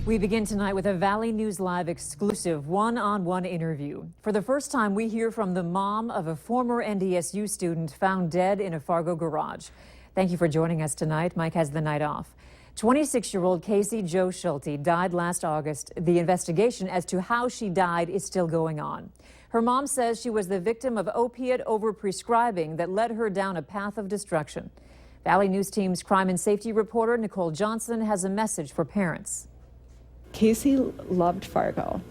We begin tonight with a Valley News Live exclusive one-on-one interview. For the first time, we hear from the mom of a former NDSU student found dead in a Fargo garage. Thank you for joining us tonight. Mike has the night off. 26-year-old Casey Jo Schulte died last August. The investigation as to how she died is still going on. Her mom says she was the victim of opiate overprescribing that led her down a path of destruction. Valley News Team's crime and safety reporter Nicole Johnson has a message for parents. Casey loved Fargo.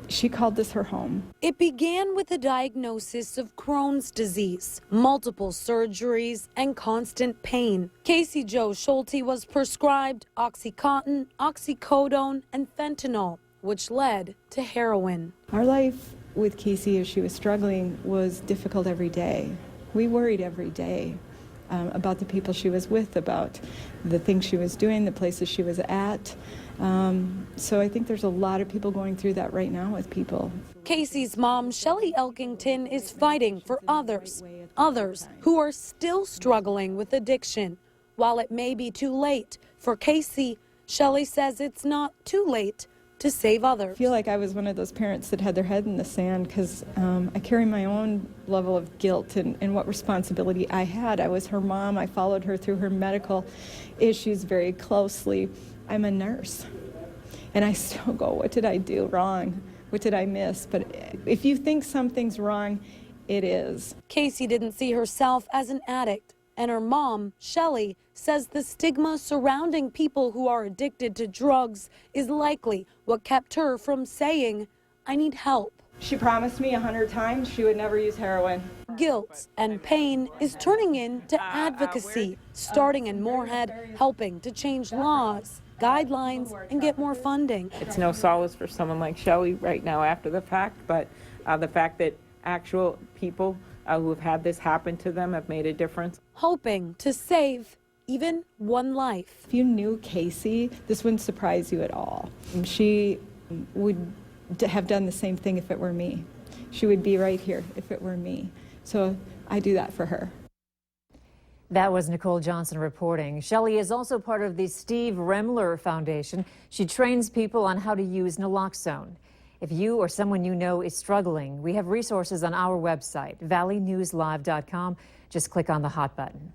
She called this her home. It began with a diagnosis of Crohn's disease, multiple surgeries, and constant pain. Casey Jo Schulte was prescribed OxyContin, oxycodone, and fentanyl, which led to heroin. Our life with Casey as she was struggling was difficult every day. We worried every day about the people she was with, about the things she was doing, the places she was at. So I think there's a lot of people going through that right now with people. Casey's mom, Shelly Elkington, is fighting for others who are still struggling with addiction. While it may be too late for Casey, Shelly says it's not too late to save others. I feel like I was one of those parents that had their head in the sand because I carry my own level of guilt and what responsibility I had. I was her mom. I followed her through her medical issues very closely. I'm a nurse, and I still go, what did I do wrong? What did I miss? But if you think something's wrong, it is. Casey didn't see herself as an addict, and her mom, Shelly, says the stigma surrounding people who are addicted to drugs is likely what kept her from saying, I need help. She promised me 100 times she would never use heroin. Guilt and pain is turning into advocacy, starting in Moorhead, helping to change laws, guidelines, and get more funding. It's no solace for someone like Shelly right now after the fact, but the fact that actual people who have had this happen to them have made a difference. Hoping to save even one life. If you knew Casey, this wouldn't surprise you at all. She would have done the same thing if it were me. She would be right here if it were me. So I do that for her. That was Nicole Johnson reporting. Shelly is also part of the Steve Remler Foundation. She trains people on how to use naloxone. If you or someone you know is struggling, we have resources on our website, valleynewslive.com. Just click on the hot button.